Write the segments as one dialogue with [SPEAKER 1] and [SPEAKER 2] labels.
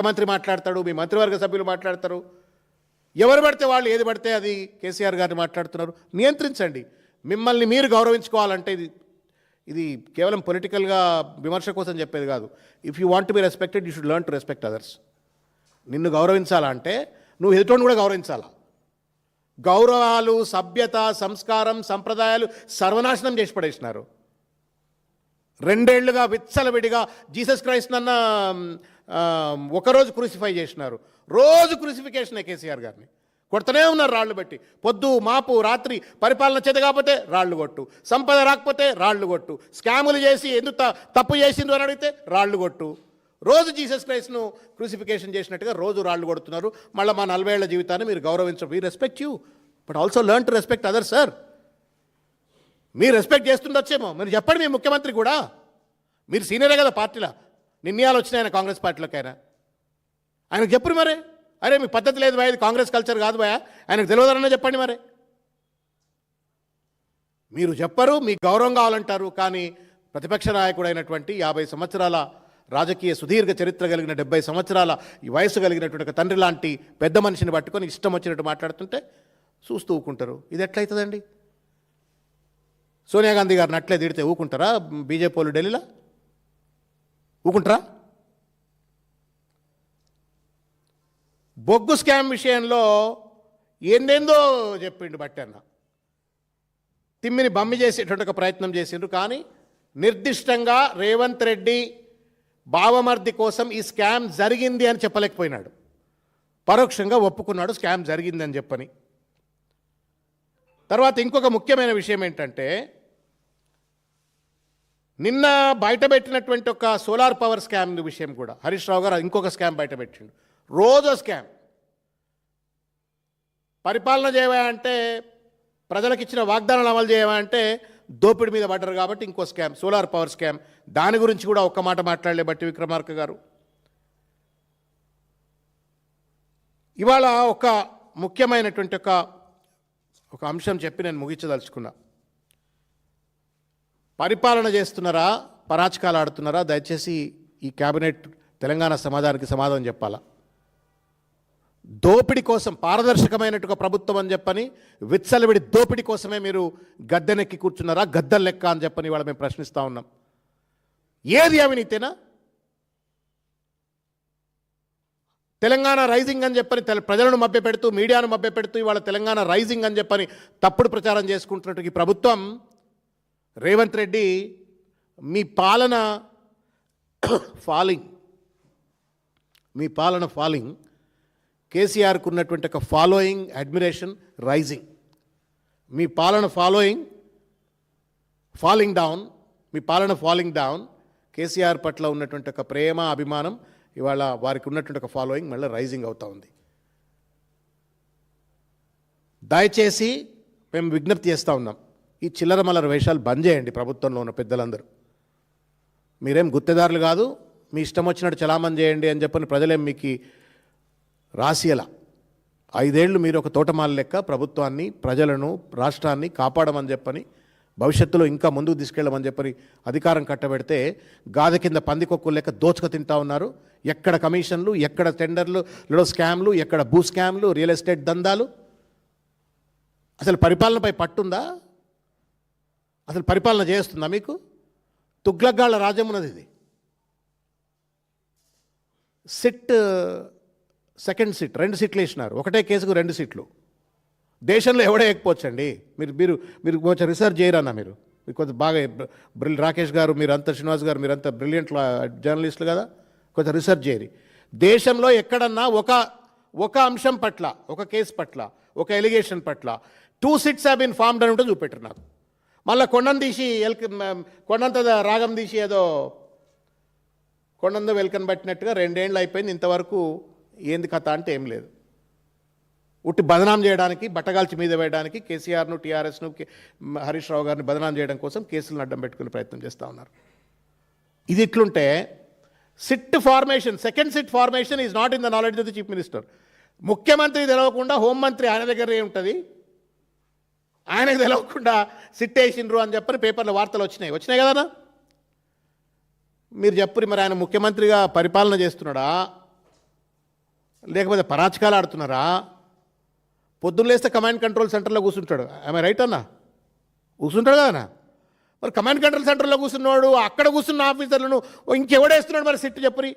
[SPEAKER 1] ముఖ్యమంత్రి మాట్లాడతాడు, మీ మంత్రివర్గ సభ్యులు మాట్లాడతారు, ఎవరు పడితే వాళ్ళు ఏది పడితే అది కేసీఆర్ గారిని మాట్లాడుతున్నారు. నియంత్రించండి. మిమ్మల్ని మీరు గౌరవించుకోవాలంటే ఇది కేవలం పొలిటికల్గా విమర్శ కోసం చెప్పేది కాదు. If you want to be respected you should learn to respect others. నిన్ను గౌరవించాలంటే నువ్వు ఎదుటోని కూడా గౌరవించాలా. గౌరవాలు, సభ్యత, సంస్కారం, సంప్రదాయాలు సర్వనాశనం చేసి పడేసినారు. 2 ఏళ్లుగా విచ్చలవిడిగా జీసస్ క్రైస్ట్ అన్న ఒకరోజు క్రూసిఫై చేసినారు. రోజు క్రూసిఫికేషనే కేసీఆర్ గారిని. కొడుతూనే ఉన్నారు రాళ్ళు పెట్టి. పొద్దు మాపు రాత్రి పరిపాలన చేత కాకపోతే రాళ్ళు కొట్టు, సంపద రాకపోతే రాళ్ళు కొట్టు, స్కాములు చేసి ఎందుకు తప్పు చేసిండ్రు అని అడిగితే రాళ్ళు కొట్టు. రోజు జీసస్ క్రైస్ట్ను క్రూసిఫికేషన్ చేసినట్టుగా రోజు రాళ్ళు కొడుతున్నారు. మళ్ళీ మా 40 ఏళ్ల జీవితాన్ని మీరు గౌరవించరు. We respect you but also learn to respect others. Sir మీరు రెస్పెక్ట్ చేస్తుండొచ్చేమో, మీరు చెప్పండి. మీ ముఖ్యమంత్రి కూడా మీరు సీనియరే కదా పార్టీలో. నిర్ణయాలు వచ్చినాయి ఆయన కాంగ్రెస్ పార్టీలోకైనా. ఆయనకు చెప్పరు మరి. అరే మీ పద్ధతి లేదు భయ, ఇది కాంగ్రెస్ కల్చర్ కాదు భయ, ఆయనకు తెలియదన్నా చెప్పండి మరి. మీరు చెప్పరు, మీకు గౌరవం కావాలంటారు. కానీ ప్రతిపక్ష నాయకుడు అయినటువంటి 50 సంవత్సరాల రాజకీయ సుదీర్ఘ చరిత్ర కలిగిన 70 సంవత్సరాల ఈ వయసు కలిగినటువంటి ఒక తండ్రి లాంటి పెద్ద మనిషిని పట్టుకొని ఇష్టం వచ్చినట్టు మాట్లాడుతుంటే చూస్తూ ఊకుంటారు. ఇది ఎట్లయితుందండి? సోనియా గాంధీ గారిని అట్లే తిడితే ఊకుంటారా? బీజేపీ వాళ్ళు ఢిల్లీలో ఊకుంటారా? బొగ్గు స్కామ్ విషయంలో ఏందేందో చెప్పిండు బట్టన్న. తిమ్మిని బమ్మి చేసేటువంటి ఒక ప్రయత్నం చేసిండ్రు. కానీ నిర్దిష్టంగా రేవంత్ రెడ్డి బావమర్ది కోసం ఈ స్కామ్ జరిగింది అని చెప్పలేకపోయినాడు. పరోక్షంగా ఒప్పుకున్నాడు స్కామ్ జరిగిందని చెప్పని. తర్వాత ఇంకొక ముఖ్యమైన విషయం ఏంటంటే, నిన్న బయటపెట్టినటువంటి ఒక సోలార్ పవర్ స్కామ్ విషయం కూడా హరీష్ రావు గారు ఇంకొక స్కామ్ బయటపెట్టిండు. రోజో స్కామ్. పరిపాలన చేయమంటే, ప్రజలకు ఇచ్చిన వాగ్దానాలు అమలు చేయమంటే దోపిడి మీద పడ్డారు కాబట్టి ఇంకో స్కామ్, సోలార్ పవర్ స్కామ్. దాని గురించి కూడా ఒక్క మాట మాట్లాడలే బట్టి విక్రమార్క గారు. ఇవాళ ఒక ముఖ్యమైనటువంటి ఒక అంశం చెప్పి నేను ముగించదలుచుకున్నా. పరిపాలన చేస్తున్నారా, పరాచకాలు ఆడుతున్నారా? దయచేసి ఈ క్యాబినెట్ తెలంగాణ సమాజానికి సమాధానం చెప్పాలా. దోపిడి కోసం పారదర్శకమైనట్టుగా ప్రభుత్వం అని చెప్పని విచ్చలవిడి దోపిడి కోసమే మీరు గద్దెనెక్కి కూర్చున్నారా, గద్దెల లెక్క అని చెప్పని ఇవాళ మేము ప్రశ్నిస్తూ ఉన్నాం. ఏది అవినీతేనా? తెలంగాణ రైజింగ్ అని చెప్పని ప్రజలను మభ్యపెడుతూ, మీడియాను మభ్యపెడుతూ ఇవాళ తెలంగాణ రైజింగ్ అని చెప్పని తప్పుడు ప్రచారం చేసుకుంటున్నట్టు ఈ ప్రభుత్వం, రేవంత్ రెడ్డి, మీ పాలన ఫాలింగ్, కేసీఆర్కు ఉన్నటువంటి ఒక ఫాలోయింగ్, అడ్మిరేషన్ రైజింగ్. మీ పాలన ఫాలింగ్ డౌన్, కేసీఆర్ పట్ల ఉన్నటువంటి ఒక ప్రేమ, అభిమానం ఇవాళ వారికి ఉన్నటువంటి ఒక ఫాలోయింగ్ మళ్ళీ రైజింగ్ అవుతూ ఉంది. దయచేసి మేము విజ్ఞప్తి చేస్తూ ఉన్నాం, ఈ చిల్లర మల్లర వేషాలు బంద్ చేయండి. ప్రభుత్వంలో ఉన్న పెద్దలందరూ మీరేం గుత్తేదారులు కాదు, మీ ఇష్టం వచ్చినట్టు చలామణి చేయండి అని చెప్పని ప్రజలేం మీకు రాసియలా. 5 ఏళ్ళు మీరు ఒక తోటమాల లెక్క ప్రభుత్వాన్ని, ప్రజలను, రాష్ట్రాన్ని కాపాడమని చెప్పని, భవిష్యత్తులో ఇంకా ముందుకు తీసుకెళ్ళమని చెప్పని అధికారం కట్టబెడితే గాదె కింద పందికొక్కులు లెక్క దోచుక తింటా ఉన్నారు. ఎక్కడ కమిషన్లు, ఎక్కడ టెండర్లు, స్కామ్లు, ఎక్కడ భూ స్కామ్లు, రియల్ ఎస్టేట్ దందాలు. అసలు పరిపాలనపై పట్టుందా? అసలు పరిపాలన చేస్తుందా మీకు? తుగ్లక్గాళ్ల రాజ్యం ఉన్నది ఇది. సెకండ్ సిట్ 2 సీట్లు వేసినారు. ఒకటే కేసుకు 2 సీట్లు. దేశంలో ఎవడే ఎక్కిపోవచ్చండి. మీరు కొంచెం రిసర్చ్ చేయరన్నా. మీరు కొంచెం బాగా రాకేష్ గారు, మీరంతా శ్రీనివాస్ గారు, మీరంతా బ్రిలియంట్ జర్నలిస్టులు కదా, కొంచెం రిసర్చ్ చేయరు. దేశంలో ఎక్కడన్నా ఒక అంశం పట్ల, ఒక కేసు పట్ల, ఒక ఎలిగేషన్ పట్ల 2 సిట్స్ హ్యావ్ బీన్ ఫార్మ్డ్ అని ఉంటే చూపెట్టరు నాకు. మళ్ళీ కొండంత రాగం తీసి ఏదో కొండంత వెల్కన్ పట్టినట్టుగా 2 ఏళ్ళు అయిపోయింది, ఇంతవరకు ఏంది కథ అంటే ఏం లేదు. ఉట్టి బదనాం చేయడానికి, బట్టగాల్చి మీద వేయడానికి, కేసీఆర్ను, టీఆర్ఎస్ను, హరీష్ రావు గారిని బదనాం చేయడం కోసం కేసులను అడ్డం పెట్టుకునే ప్రయత్నం చేస్తూ ఉన్నారు. ఇది ఇట్లుంటే second SIT formation is not in the knowledge of the chief minister. ముఖ్యమంత్రి తెలవకుండా హోంమంత్రి ఆయన దగ్గర ఉంటుంది, ఆయనకు తెలవకుండా సిట్ వేసిండ్రు అని చెప్పని పేపర్లో వార్తలు వచ్చినాయి కదా. మీరు చెప్పరు మరి ఆయన ముఖ్యమంత్రిగా పరిపాలన చేస్తున్నాడా, లేకపోతే పరాచకాలు ఆడుతున్నారా? పొద్దున్న లేస్తే కమాండ్ కంట్రోల్ సెంటర్లో కూర్చుంటాడు. ఆమె రైట్ అన్నా? కూర్చుంటాడు కదన్నా. మరి కమాండ్ కంట్రోల్ సెంటర్లో కూర్చున్నాడు, అక్కడ కూర్చున్న ఆఫీసర్లను ఇంకెవడేస్తున్నాడు మరి సిట్ చెప్పరి?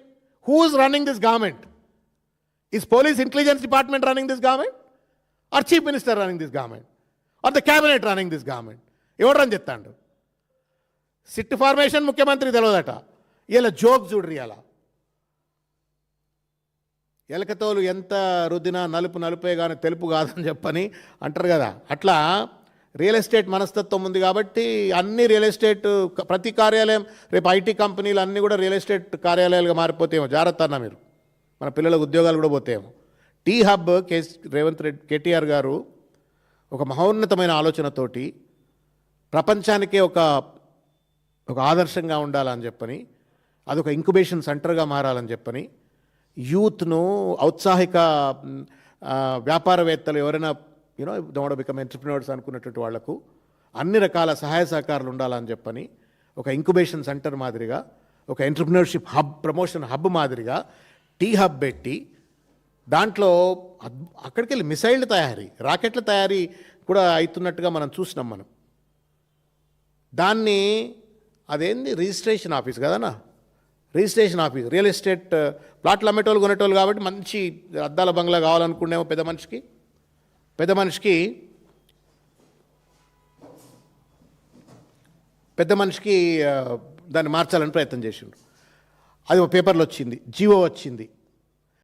[SPEAKER 1] Who is running this government? Is police intelligence department running this government? Or chief minister running this government? Or the cabinet running this government? ఎవడు రన్ చెప్తాడు? సిట్ ఫార్మేషన్ ముఖ్యమంత్రికి తెలియదట. ఇలా జోక్ చూడ్రి. అలా ఎలకతోలు ఎంత రుద్దినా నలుపు నలుపే కానీ తెలుపు కాదని చెప్పని అంటారు కదా. అట్లా రియల్ ఎస్టేట్ మనస్తత్వం ఉంది కాబట్టి అన్ని రియల్ ఎస్టేట్ ప్రతి కార్యాలయం రేపు ఐటీ కంపెనీలు అన్నీ కూడా రియల్ ఎస్టేట్ కార్యాలయాలుగా మారిపోతేమో. జాగ్రత్త అన్న మీరు. మన పిల్లలకు ఉద్యోగాలు కూడా పోతేమో. టీ హబ్ రేవంత్ రెడ్డి కేటీఆర్ గారు ఒక మహోన్నతమైన ఆలోచనతోటి ప్రపంచానికే ఒక ఆదర్శంగా ఉండాలని చెప్పని, అదొక ఇంక్యుబేషన్ సెంటర్గా మారాలని చెప్పని, యూత్ను ఔత్సాహిక వ్యాపారవేత్తలు ఎవరైనా దోడ బికమ్ ఎంటర్ప్రినర్స్ అనుకున్నటువంటి వాళ్లకు అన్ని రకాల సహాయ సహకారాలు ఉండాలని చెప్పని ఒక ఇంక్యుబేషన్ సెంటర్ మాదిరిగా, ఒక ఎంటర్ప్రినర్షిప్ హబ్, ప్రమోషన్ హబ్ మాదిరిగా టీ హబ్ పెట్టి దాంట్లో అక్కడికి వెళ్ళి మిసైళ్ళు తయారీ, రాకెట్ల తయారీ కూడా అవుతున్నట్టుగా మనం చూసినాం. మనం దాన్ని అదేంది రిజిస్ట్రేషన్ ఆఫీస్ కదనా, రిజిస్ట్రేషన్ ఆఫీస్. రియల్ ఎస్టేట్ ప్లాట్లు అమ్మేటోళ్ళు కొనేటోళ్ళు కాబట్టి మంచి అద్దాల బంగ్లా కావాలనుకునేమో పెద్ద మనిషికి దాన్ని మార్చాలని ప్రయత్నం చేసిండ్రు. అది ఒక పేపర్లో వచ్చింది, జీవో వచ్చింది.